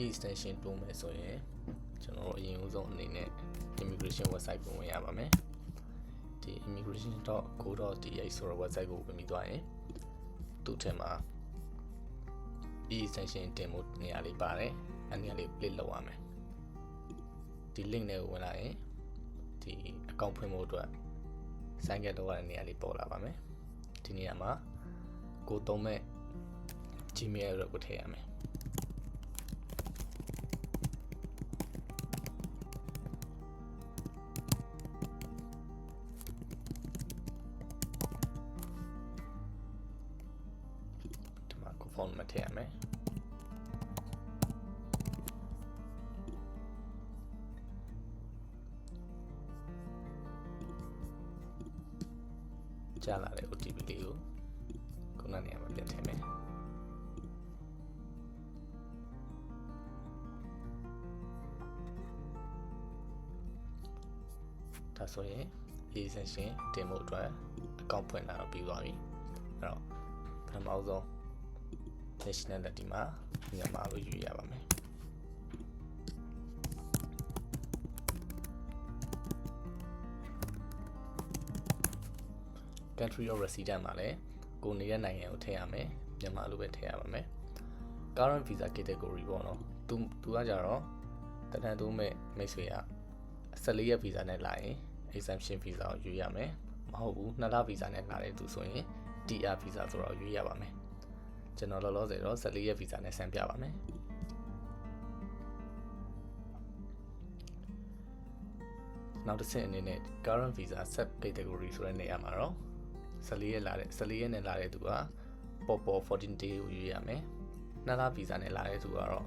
extension တိုးမယ်ဆိုရင်ကျွန်တော်အရင်ဦးဆုံးအနေနဲ့ immigration website ကိုဝင်ရပါမယ်ဒီ immigration.go.th ဆိုတဲ့ website ကိုဝင်ပြီးသွားရင်သူ့ထဲမှာ extension တင်ဖို့နေရာလေးပါတယ်အဲ့နေရာလေး click လုပ်ရမယ်ဒီ link နဲ့ဝင်လာရင်ဒီ account ဖွင့်ဖို့အတွက် sign in လုပ်ရတဲ့နေရာလေးပေါ်လာပါမယ်ဒီနေရာမှာကိုသုံးမဲ့ Gmail ကိုထည့်ရမယ်ဒီမှာကိုဖုန်းနံပါတ်ထည့်ရမယ်ကြာလာတဲ့ OTP လေးကိုခုနနေရာမှာပြန်ထည့်မယ်ဒါဆိုရင် extension တင်ဖို့အတွက် account ဖွင့်လာတော့ပြီးသွားပြီအဲ့တော့ပထမဆုံး nationality မှာမြန်မာလိုယူရပါမယ်country of residence မှာလည်းကိုနေတဲ့နိုင်ငံကိုထည့်ရမယ်မြန်မာလိုပဲထည့်ရပါမယ် current visa category ပေါ့နော်သူကကြတော့တဏ္ဍာတိုးမဲ့မိတ်ဆွေက14ရက် visa နဲ့လာရင် exemption visa ကိုရွေးရမယ်မဟုတ်ဘူး2လ visa နဲ့လာတဲ့သူဆိုရင် TR visa ဆိုတော့ရွေးရပါမယ်ကျွန်တော်လောလောဆယ်တော့14ရက် visa နဲ့ဆန်းပြပါမယ်နောက်တစ်ဆင့်အနေနဲ့ current visa sub category ဆိုတဲ့နေရာမှာတော့14ရက်နဲ့လာတဲ့သူကပေါ်14 day ကိုရွေးရမယ်2လ visa နဲ့လာတဲ့သူကတော့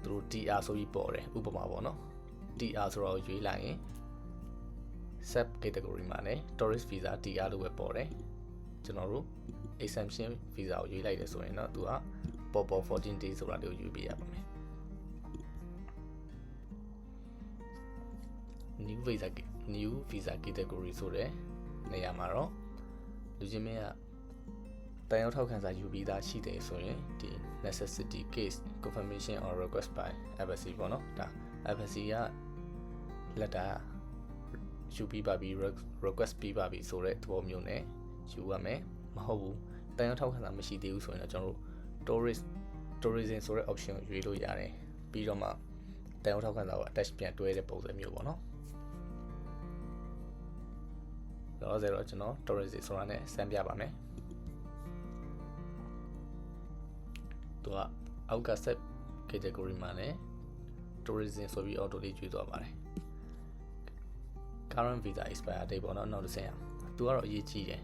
သူတို့ TR ဆိုပြီးပေါ်တယ်ဥပမာပေါ့နော် TR ဆိုတော့ရွေးလိုက်ရင် sub category မှာလည်း tourist visa TR လို့ပဲပေါ်တယ်ကျွန်တော်တို့ exemption visa ကိုရွေးလိုက်တယ်ဆိုရင်တော့သူကပေါ်14 day ဆိုတာလေးကိုရွေးပေးရပါမယ် new visa category ဆိုတဲ့နေရာမှာတော့လူချင်းမင်းကတန်ရောက်ထောက်ခံစာယူပြီးသားရှိတယ်ဆိုရင်ဒီ necessity case confirmation or request by embassy ပေါ့နော်ဒါ embassy ကလက်တာယူပြီးပါပြီ request ပြီးပါပြီဆိုတဲ့သဘောမျိုးနဲ့ယူရမယ်မဟုတ်ဘူးတန်ရောက်ထောက်ခံစာမရှိသေးဘူးဆိုရင်တော့ကျွန်တော်တို့ tourism ဆိုတဲ့ option ကိုရွေးလို့ရတယ်ပြီးတော့မှတန်ရောက်ထောက်ခံစာကို attach ပြန်တွဲတဲ့ပုံစံမျိုးပေါ့နော်တော့0ကျွန်တော် tourism ဆိုတာနဲ့စမ်းပြပါမယ်သူကအောက်က set category မှာလည်း tourism ဆိုပြီး auto လေးကျွေးသွားပါတယ် current visa expire date ပေါ့နော်နောက်တစ်ဆင့်အောင်သူကတော့အရေးကြီးတယ်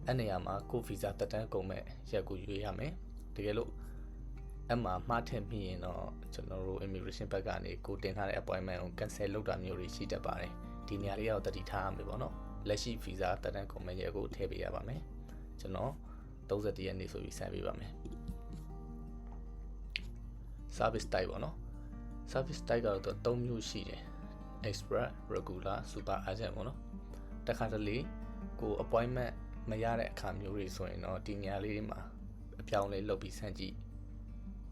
အဲ့နေရာမှာကို visa တက်တန်းကုန်မဲ့ရက်ကိုရွေးရမယ်တကယ်လို့အမှမှားထည့်မိရင်တော့ကျွန်တော်တို့ immigration ဘက်ကနေကိုတင်ထားတဲ့ appointment ကို cancel လုပ်တာမျိုးတွေရှိတတ်ပါတယ်ဒီနေရာလေးတော့တတိထားရမယ်ပေါ့နော်လက်ရှိ visa တက်တန်းကုန်မဲ့ရက်ကိုထည့်ပေးရပါမယ်ကျွန်တော်31ရက်နေ့ဆိုပြီးစမ်းပေးပါမယ် service type ပေါ့နော် service type ကတော့3မျိုးရှိတယ် express regular super urgent ပေါ့နော်တခါတလေကို appointment မရတဲ့အခါမျိုးတွေဆိုရင်တော့ဒီနေရာလေးမှာအပြောင်းလဲလုပ်ပြီးစမ်းကြည့်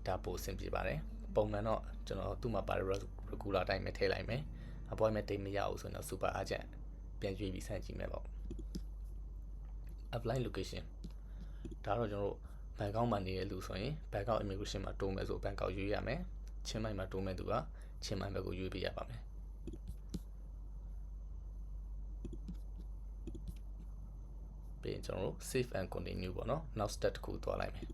ဒါပိုအဆင်ပြေပါတယ်ပုံမှန်တော့ကျွန်တော်သူ့မှာပါ regular တိုင်းပဲထည့်လိုက်မယ် appointment တိတ်မရဘူးဆိုရင်တော့ super urgent ပြန်ရွေးပြီးစမ်းကြည့်မယ်ပေါ့ apply location ဒါတော့ကျွန်တော်တို့ဘန်ကောက်မှာနေတဲ့လူဆိုရင်ဘန်ကောက် immigration မှာတိုးမယ်ဆိုဘန်ကောက်ရွေးရမယ်ချင်းမိုင်မှာတိုးမယ်သူကချင်းမိုင်ဘက်ကိုရွေးပေးရပါမယ်ပြီးရင်ကျွန်တော်တို့ save and continue ပေါ့နော်နောက် step တစ်ခုသွားလိုက်မယ်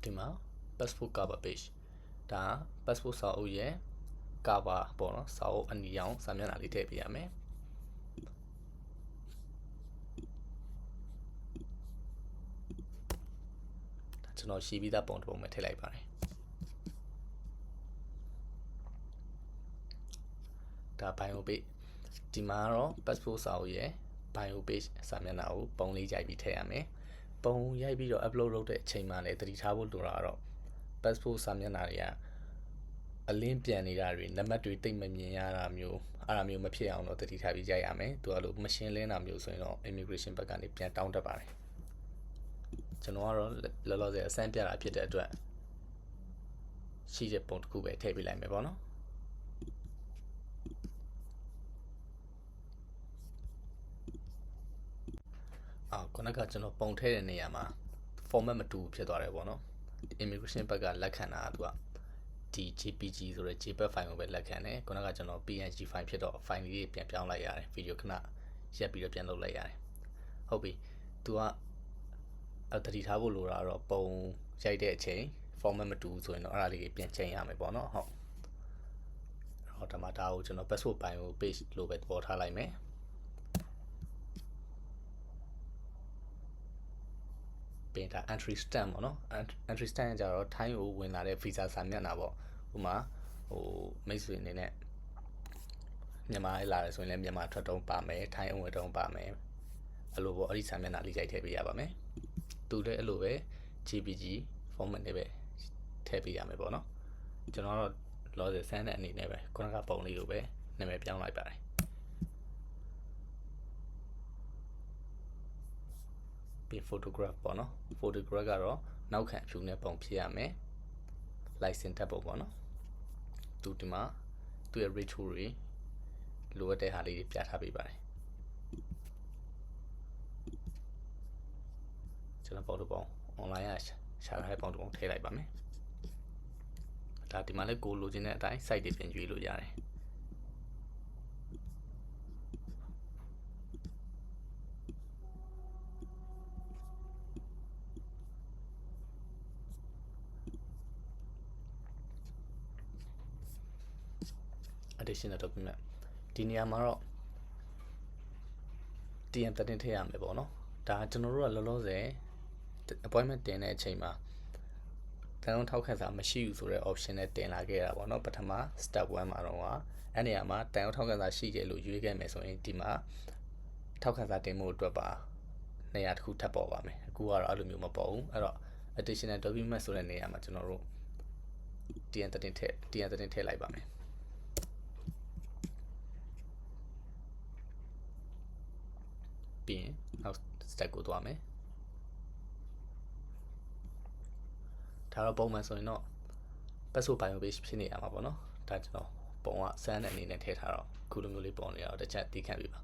ဒီမှာ passport cover page ဒါ passport စာအုပ်ရဲ့ cover ပေါ့နော်စာအုပ်အနီရောင်စာမျက်နှာလေးထည့်ပေးရမယ်ဒါကျွန်တော်ရှိပြီးသားပုံတစ်ပုံပဲထည့်လိုက်ပါတယ်ဒါ bio page ဒီမှာတော့ passport စာအုပ်ရဲ့ bio page စာမျက်နှာကိုပုံလေးရိုက်ပြီးထည့်ရမယ်ပုံရိုက်ပြီးတော့ upload လုပ်တဲ့အချိန်မှလည်းသတိထားဖို့လိုတာတော့ passport စာမျက်နှာတွေက အလင်းပြန်နေတာတွေနံပါတ်တွေတိတ်မမြင်ရတာမျိုးအဲ့ဒါမျိုးမဖြစ်အောင်တော့တတိထားပြီးရိုက်ရမယ်သူကလို့မရှင်းလင်းတာမျိုးဆိုရင်တော့ immigration ဘက်ကနေပြန်တောင်းတတ်ပါတယ်ကျွန်တော်ကတော့လောလောဆယ်အစမ်းပြတာဖြစ်တဲ့အတွက်ရှိတဲ့ပုံတစ်ခုပဲထည့်ပေးလိုက်မယ်ပေါ့နော်ခုနကကျွန်တော်ပုံထည့်တဲ့နေရာမှာ format မတူဖြစ်သွားတယ်ပေါ့နော် immigration ဘက်ကလက်ခံတာကသူကဒီ JPG ဆိုတဲ့ JPEG file ကိုပဲလက်ခံတယ်ခုနကကျွန်တော် PNG file ဖြစ်တော့ file လေးပြန်ပြောင်းလိုက်ရတယ်ဗီဒီယိုခဏရက်ပြီးတော့ပြန်လုပ်လိုက်ရတယ်ဟုတ်ပြီသူကတတိထားဖို့လိုတာတော့ပုံရိုက်တဲ့အချိန် format မတူဆိုရင်တော့အဲ့ဒါလေးပြန်ချိန်ရမယ်ပေါ့နော်ဟုတ်အဲ့တော့ဒါမှဒါကိုကျွန်တော် password ပိုင်းကို page လို့ပဲပေါ်ထားလိုက်မယ်ပြင်တာ entry stamp ပေါ့နော် entry stamp ကြတော့ထိုင်းကိုဝင်လာတဲ့ visa စာမျက်နှာပေါ့ဥပမာမိတ်ဆွေအနေနဲ့မြန်မာလာတယ်ဆိုရင်လည်းမြန်မာထွက်တုံးပါမယ်ထိုင်းအဝင်တုံးပါမယ်အဲ့လိုပေါ့အဲ့ဒီစာမျက်နှာလေးရိုက်ထည့်ပေးရပါမယ်သူလည်းအဲ့လိုပဲ JPG format နဲ့ပဲထည့်ပေးရမယ်ပေါ့နော်ကျွန်တော်တော့လောဆယ်ဆန်းတဲ့အနေနဲ့ပဲခုနကပုံလေးကိုပဲနာမည်ပြောင်းလိုက်ပါတယ်photograph ပေါ့နော် photograph ကတော့နောက်ခံဖြူနဲ့ပုံဖြစ်ရမယ် license တက်ပုံပေါ့နော်သူဒီမှာသူ့ရဲ့ ritual တွေလိုအပ်တဲ့ဟာလေးတွေပြထားပေးပါတယ်ကျွန်တော်ပုံတစ်ပုံ online ရရှာထားတဲ့ပုံတစ်ပုံထည့်လိုက်ပါမယ်ဒါဒီမှာလည်းကိုလိုချင်တဲ့အတိုင်း site တွေပြင်ရွေးလို့ရတယ်additional document ဒီနေရာမှာတော့ TM တင်ထည့်ရမယ်ပေါ့နော်ဒါကျွန်တော်တို့ကလောလောဆယ် appointment တင်တဲ့အချိန်မှာတန်ရုံးထောက်ခံစာမရှိဘူးဆိုတဲ့ option နဲ့တင်လာခဲ့တာပေါ့နော်ပထမ step 1မှာတော့အဲ့နေရာမှာတန်ရုံးထောက်ခံစာရှိတယ်လို့ရွေးခဲ့မယ်ဆိုရင်ဒီမှာထောက်ခံစာတင်မှုအတွက်ပါနေရာတစ်ခုထပ်ပေါ်ပါမယ်အခုကတော့အဲ့လိုမျိုးမပေါ်ဘူးအဲ့တော့ additional document ဆိုတဲ့နေရာမှာကျွန်တော်တို့ TM တင်ထည့်လိုက်ပါမယ်ပြီးရင်နောက် step ကိုသွားမယ်ဒါတော့ပုံမှန်ဆိုရင်တော့ password bio page ဖြစ်နေရမှာပေါ့နော်ဒါကျွန်တော်ပုံကစမ်းတဲ့အနေနဲ့ထည့်ထားတော့ခုလိုမျိုးလေးပေါ်နေတော့တစ်ချက်သိခံပြီပါ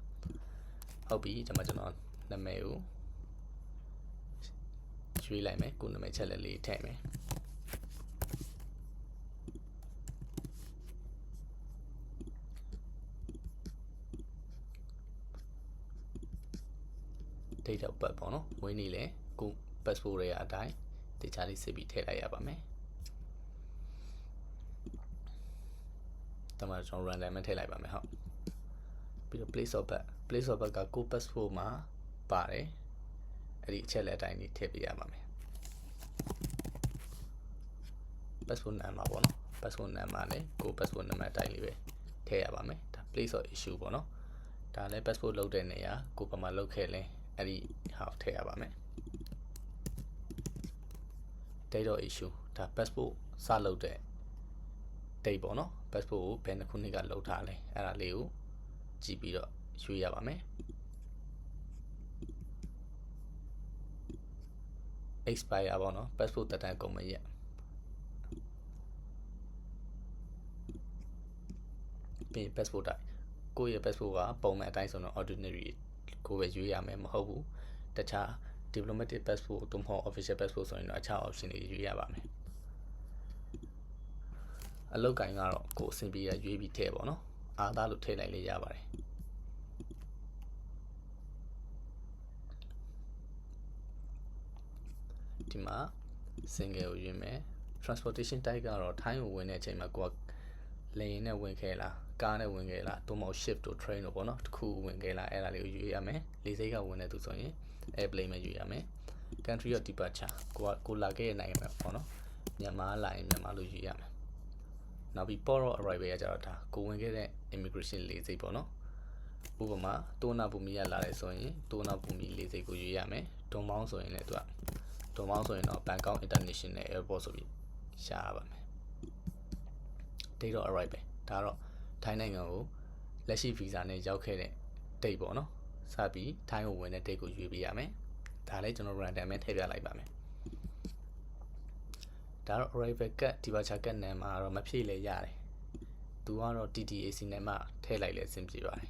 ဟုတ်ပြီဒီမှာကျွန်တော်နာမည်ကိုရွေးလိုက်မယ်ကိုနာမည်ချက်လက်လေးထည့်မယ်date of birth ပေါ့နော်မွေးနေ့လဲကို passport ရဲ့အတိုင်းတခြားလေးစစ်ပြီးထည့်လိုက်ရပါမယ်တမန်ကျွန်တော် random ထည့်လိုက်ပါမယ်ဟုတ်ပြီးတော့ place of birth ကကို passport မှာပါတယ်အဲ့ဒီအချက်လက်အတိုင်းလေးထည့်ပေးရပါမယ် passport number ပေါ့နော် passport number နဲ့ကို passport number အတိုင်းလေးပဲထည့်ရပါမယ်ဒါ place of issue ပေါ့နော်ဒါလည်း passport လုပ်တဲ့နေရာကိုပမာလုပ်ခဲ့လဲအဲ့ဒီဟာထည့်ရပါမယ် date of issue ဒါ passport စလုပ်တဲ့ date ပေါ့နော် passport ကိုဘယ်နှစ်ခုနှစ်ကလုပ်ထားလဲအဲ့ဒါလေးကိုကြည့်ပြီးတော့ရွေးရပါမယ် expire ပေါ့နော် passport သက်တမ်းကုန်မရက်ပြီး passport တိုင်းကိုယ့်ရဲ့ passport ကပုံမှန်အတိုင်းဆိုတော့ ordinary ကိုပဲရွေးရမယ်မဟုတ်ဘူးတခြား diplomatic passport သို့မဟုတ် official passport ဆိုရင်တော့အခြား option တွေရွေးရပါမယ်အလုပ်ကိုင်းကတော့ကိုယ်အဆင်ပြေရရွေးပြီးထည့်ပေါ့နော်အားသားလို့ထည့်လိုက်လေရပါတယ်ဒီမှာ single ကိုရွေးမယ် transportation type ကတော့ထိုင်းကိုဝင်တဲ့အချိန်မှာကိုကလေယာဉ်နဲ့ဝင်ခဲ့လားကားနဲ့ဝင်ခဲ့လားသို့မဟုတ် ship တို့ train တို့ပေါ့နော်တစ်ခုဝင်ခဲ့လားအဲ့ဒါလေးကိုရွေးရမယ်လေဆိပ်ကဝင်တဲ့သူဆိုရင် airplane မှာရွေးရမယ် country of departure ကိုလာခဲ့တဲ့နိုင်ငံမှာပေါ့နော်မြန်မာလာရင်မြန်မာလို့ရွေးရမယ်နောက်ပြီး port of arrival ကကြတော့ဒါကိုဝင်ခဲ့တဲ့ immigration လေဆိပ်ပေါ့နော်ဥပမာတိုနာဘူမီကလာတယ်ဆိုရင်တိုနာဘူမီလေဆိပ်ကိုရွေးရမယ်ဒွန်မောင်းဆိုရင်လည်းသူကဒွန်မောင်းဆိုရင်တော့ Bangkok International Airport ဆိုပြီးရှာရပါမယ် date of arrival ဒါတော့ထိုင်းနိုင်ငံကိုလက်ရှိ visa နဲ့ရောက်ခဲ့တဲ့ date ပေါ့နော်စပြီးထိုင်းကိုဝင်တဲ့ date ကိုရွေးပေးရမယ်ဒါလည်းကျွန်တော် random ပဲထည့်ပြလိုက်ပါမယ်ဒါတော့ arrival က departure ကနဲ့မှာတော့မဖြည့်လဲရတယ်သူကတော့ TTAC နဲ့မှထည့်လိုက်လဲအဆင်ပြေပါတယ်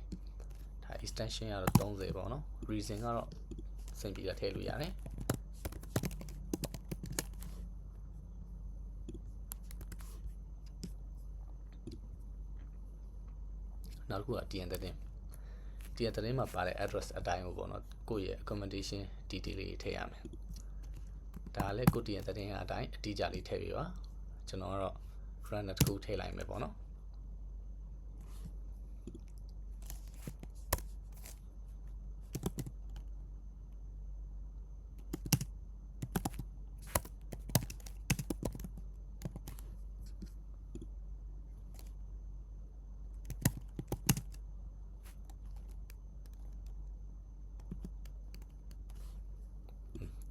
ဒါ extension ကတော့30ပေါ့နော် reason ကတော့အဆင်ပြေတာထည့်လို့ရတယ်နောက်တစ်ခုက TN သတင်းမှာပါတဲ့ address အတိုင်းကိုပေါ့နော်ကိုယ့်ရဲ့ accommodation detail လေးထည့်ရမယ်ဒါလည်းကိုယ့် TN သတင်းအတိုင်းအတိအကျလေးထည့်ပေးပါကျွန်တော်ကတော့ run တစ်ခုထည့်လိုက်မယ်ပေါ့နော်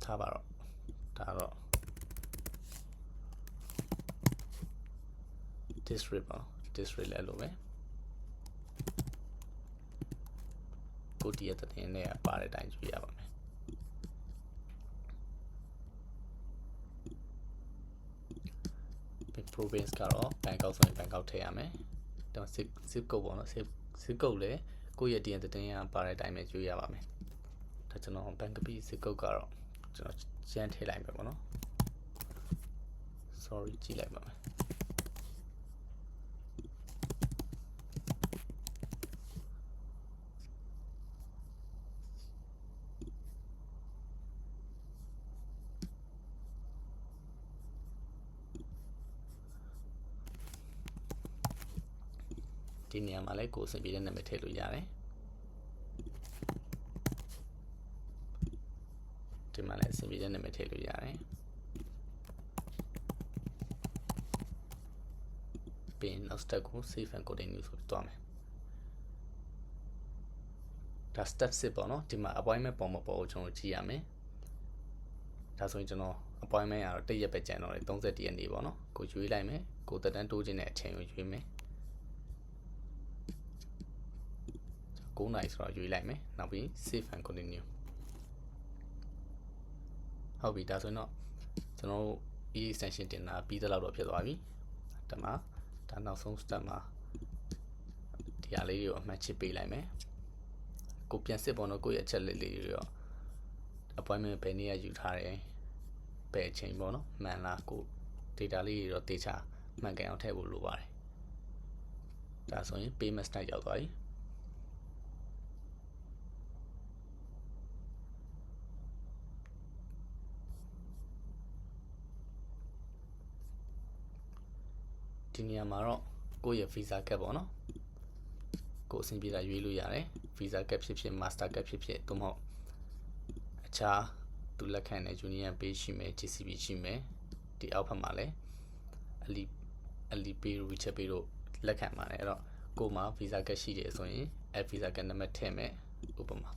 ထားပါတော့ဒါတော့ district ပေါ့ district လဲလို့ပဲကိုတီးရဲ့တင်နဲ့ပါတဲ့အတိုင်းကြည့်ရပါမယ် province ကတော့ Bangkok ဆိုရင် Bangkok ထည့်ရမယ်ဒါ zip code ပေါ့နော် zip code လဲကိုယ့်ရဲ့တင်ကပါတဲ့အတိုင်းပဲကြည့်ရပါမယ်ဒါကျွန်တော် Bangkok zip code ကတော့ကျွန်တော်ကျန်းထည့်လိုက်မယ်ပေါ့နော် sorry ကြည့်လိုက်ပါမယ်ဒီနေရာမှာလည်းကိုယ်အဆင်ပြေတဲ့နာမည်ထည့်လို့ရတယ်ဒီမှာလည်းအဆင်ပြေတဲ့နာမည်ထည့်လို့ရတယ်ပြီးရင်နောက် step ကို save and continue ဆိုတော့မယ်ဒါ step 6ပေါ့နော်ဒီမှာ appointment ပေါ်မပေါ်ကိုကျွန်တော်ကြည့်ရမယ်ဒါဆိုရင်ကျွန်တော် appointment ကတော့တစ်ရက်ပဲကျန်တော့တယ်31ရက်နေ့ပေါ့နော်ကိုရွေးလိုက်မယ်ကိုတက်တန်းတိုးခြင်းတဲ့အချိန်ကိုရွေးမယ်9နာရီဆိုတော့ရွေးလိုက်မယ်နောက်ပြီး save and continue ဟုတ်ပြီဒါဆိုရင်တော့ကျွန်တော်တို့ extension တင်တာပြီးတဲ့လောက်တော့ဖြစ်သွားပြီဒါမှဒါနောက်ဆုံး step မှာဒီဟာလေးတွေကိုအမှတ်ချစ်ပေးလိုက်မယ်ကိုပြန်စစ်ပေါ်တော့ကိုယ့်ရဲ့အချက်လက်လေးတွေရော appointment ဘယ်နေ့ယူထားတယ်ဘယ်အချိန်ပေါ့နော်မှန်လားကို data လေးတွေတော့တေချာမှန်ကန်အောင်ထည့်ဖို့လိုပါတယ်ဒါဆိုရင် payment step ရောက်သွားပြီဒီနေရာမှာတော့ကိုယ့်ရဲ့ visa cap ပေါ့နော်ကိုအဆင်ပြေတာရွေးလို့ရတယ် visa cap ဖြစ်ဖြစ် master cap ဖြစ်ဖြစ်သို့မဟုတ်အခြားသူလက်ခံတဲ့ union pay ရှိမယ် GCB ရှိမယ်ဒီအောက်ဖက်မှာလည်းAlipay WeChat Pay တို့လက်ခံပါတယ်အဲ့တော့ကိုမှာ visa cap ရှိတယ်ဆိုရင်အဲ့ visa cap နံပါတ်ထည့်မယ်ဥပမာ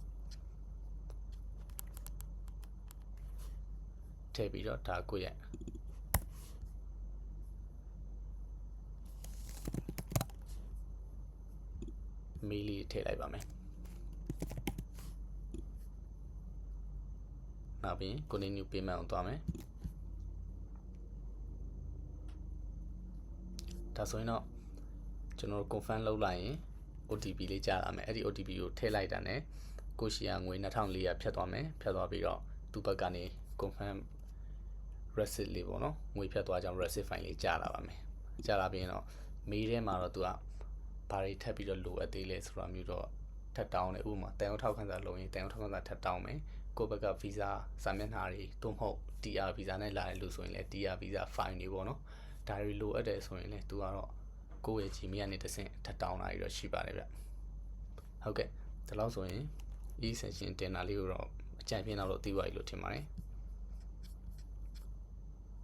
ထည့်ပြီးတော့ဒါကိုရဲ့မေးလေးထည့်လိုက်ပါမယ်နောက်ပြီး continue payment ကိုသွားမယ်ဒါဆိုရင်တော့ကျွန်တော် confirm လုပ်လိုက်ရင် OTP လေးကြားလာမယ်အဲ့ဒီ OTP ကိုထည့်လိုက်တာနဲ့ကိုရှိရငွေ2400ဖြတ်သွားမယ်ဖြတ်သွားပြီးတော့သူ့ဘက်ကနေ confirm receipt လေးပေါ့နော်ငွေဖြတ်သွားကြောင်း receipt file လေးကြားလာပါမယ်ကြားလာပြီးတော့မေးထဲမှာတော့သူကဘာတွေထပ်ပြီးတော့လိုအပ်သေးလဲဆိုတာမျိုးတော့ထပ်တောင်းတယ်ဥပမာတန်ရုံထောက်ခံစာလုံးရင်တန်ရုံထောက်ခံစာထပ်တောင်းမယ်ကိုယ့်ဘက်က visa စာမျက်နှာတွေသို့မဟုတ် TR visa နဲ့လာတယ်လို့ဆိုရင်လည်း TR visa file တွေပေါ့နော်ဒါတွေလိုအပ်တယ်ဆိုရင်လည်းသူကတော့ကိုယ့်ရဲ့ Gmail ကနေတစ်ဆင့်ထပ်တောင်းတာတွေတော့ရှိပါတယ်ဗျဟုတ်ကဲ့ဒါလို့ဆိုရင် e-session တင်တာလေးကိုတော့အကြံပြင်းတော့သိပါပြီလို့ထင်ပါတယ်